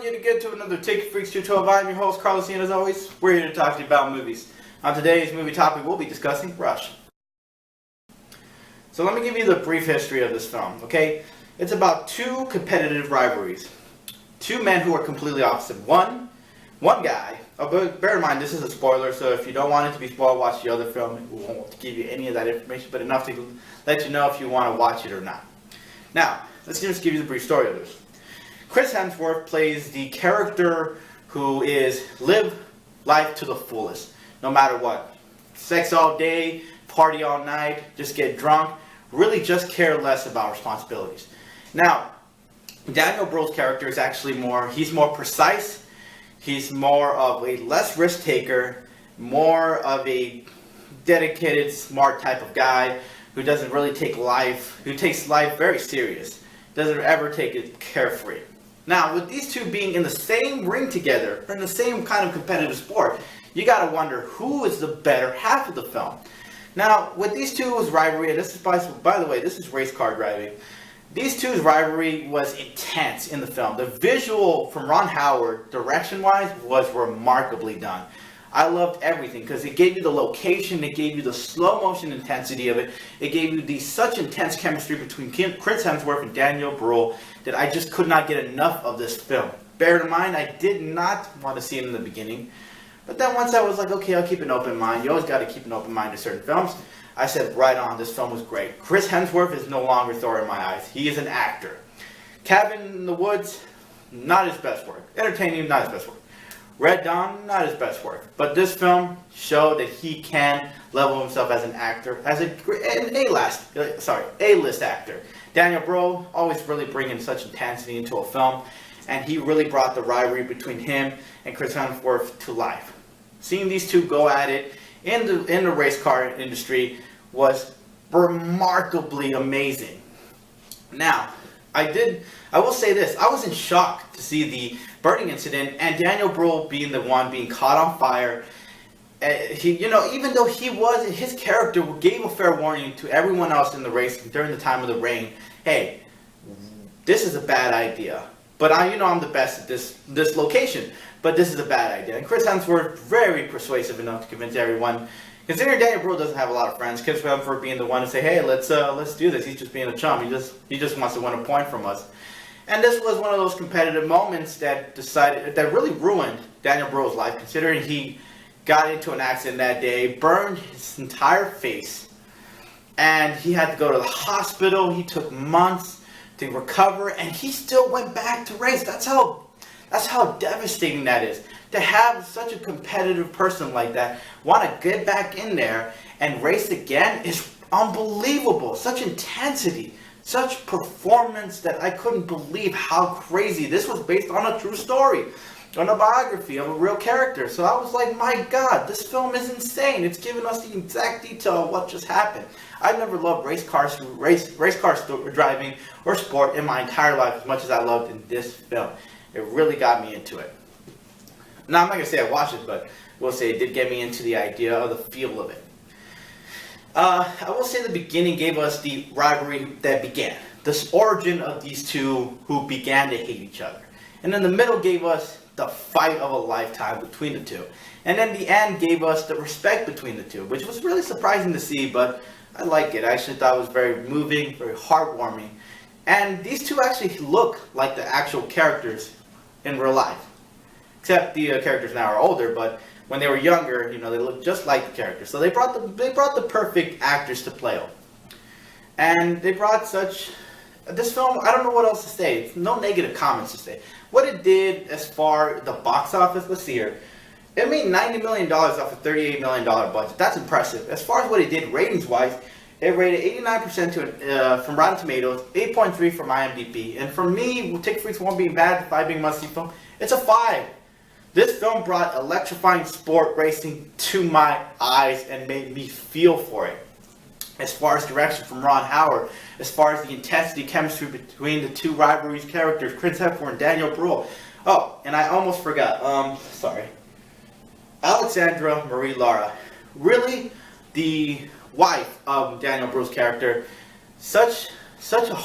yet again to another Ticket Freaks 212. I'm your host, Carlos, and as always, we're here to talk to you about movies. On today's movie topic, we'll be discussing Rush. So let me give you the brief history of this film, okay? It's about two competitive rivalries. Two men who are completely opposite. One guy, but bear in mind this is a spoiler, so if you don't want it to be spoiled, watch the other film. We won't give you any of that information, but enough to let you know if you want to watch it or not. Now, let's just give you the brief story of this. Chris Hemsworth plays the character who is live life to the fullest, no matter what. Sex all day, party all night, just get drunk, really just care less about responsibilities. Now, Daniel Bruhl's character is actually he's more precise, he's more of a less risk taker, more of a dedicated, smart type of guy who doesn't really take life, who takes life very serious, doesn't ever take it carefree. Now, with these two being in the same ring together, or in the same kind of competitive sport, you gotta wonder who is the better half of the film. Now, with these two's rivalry, and this is, by the way, this is race car driving, these two's rivalry was intense in the film. The visual from Ron Howard, direction-wise, was remarkably done. I loved everything because it gave you the location, it gave you the slow motion intensity of it, it gave you such intense chemistry between Chris Hemsworth and Daniel Bruhl that I just could not get enough of this film. Bear in mind, I did not want to see it in the beginning, but then once I was like, okay, I'll keep an open mind. You always got to keep an open mind to certain films. I said, right on, this film was great. Chris Hemsworth is no longer Thor in my eyes. He is an actor. Cabin in the Woods, not his best work. Entertaining, not his best work. Red Dawn, not his best work. But this film showed that he can level himself as an actor, as an A-list actor. Daniel Bruhl always really bringing such intensity into a film, and he really brought the rivalry between him and Chris Hemsworth to life. Seeing these two go at it in the race car industry was remarkably amazing. Now, I will say this, I was in shock to see the burning incident and Daniel Bruhl being the one being caught on fire. Even though his character gave a fair warning to everyone else in the race during the time of the rain, hey, this is a bad idea. But I'm the best at this location, but this is a bad idea. And Chris Hemsworth, very persuasive enough to convince everyone. Considering Daniel Bruhl doesn't have a lot of friends, Chris Hemsworth being the one to say, hey, let's do this. He's just being a chum. He just wants to win a point from us. And this was one of those competitive moments that really ruined Daniel Bruhl's life, considering he got into an accident that day, burned his entire face, and he had to go to the hospital. He took months to recover, and he still went back to race. That's how devastating that is. To have such a competitive person like that want to get back in there and race again is unbelievable. Such intensity, such performance that I couldn't believe how crazy. This was based on a true story, on a biography of a real character. So I was like, my God, this film is insane. It's giving us the exact detail of what just happened. I've never loved race car driving or sport in my entire life as much as I loved in this film. It really got me into it. Now, I'm not going to say I watched it, but we'll say it did get me into the idea of the feel of it. I will say the beginning gave us the rivalry that began. This origin of these two who began to hate each other. And then the middle gave us the fight of a lifetime between the two. And then the end gave us the respect between the two, which was really surprising to see, but I like it. I actually thought it was very moving, very heartwarming. And these two actually look like the actual characters in real life. Except the characters now are older, but when they were younger, they looked just like the characters. So they brought the perfect actors to play them. And they brought this film, I don't know what else to say. No negative comments to say. What it did as far the box office, let's see here. It made $90 million off a $38 million budget. That's impressive. As far as what it did ratings-wise, it rated 89% from Rotten Tomatoes, 8.3 from IMDb. And for me, Ticket Freaks 1 being bad, 5 being must-see film, it's a 5. This film brought electrifying sport racing to my eyes and made me feel for it. As far as direction from Ron Howard, as far as the intensity, chemistry between the two rivalries characters, Chris Hemsworth and Daniel Bruhl. Oh, and I almost forgot. Sorry. Alexandra Marie Lara, really the wife of Daniel Bruhl's character. Such a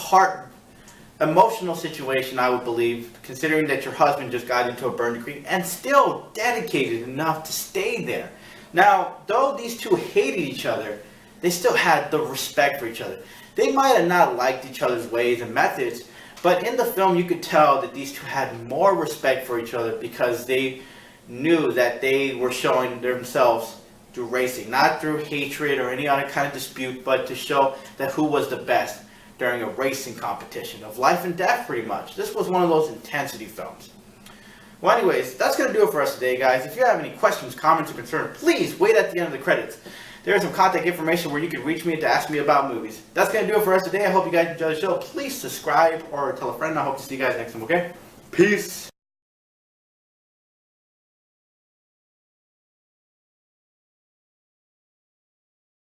emotional situation, I would believe, considering that your husband just got into a burn degree and still dedicated enough to stay there. Now, though these two hated each other, they still had the respect for each other. They might have not liked each other's ways and methods, but in the film you could tell that these two had more respect for each other because they knew that they were showing themselves through racing, not through hatred or any other kind of dispute, but to show that who was the best during a racing competition of life and death, pretty much. This was one of those intensity films. Well, anyways, that's going to do it for us today, guys. If you have any questions, comments, or concerns, please wait at the end of the credits. There's some contact information where you can reach me to ask me about movies. That's going to do it for us today. I hope you guys enjoyed the show. Please subscribe or tell a friend. I hope to see you guys next time, okay? Peace.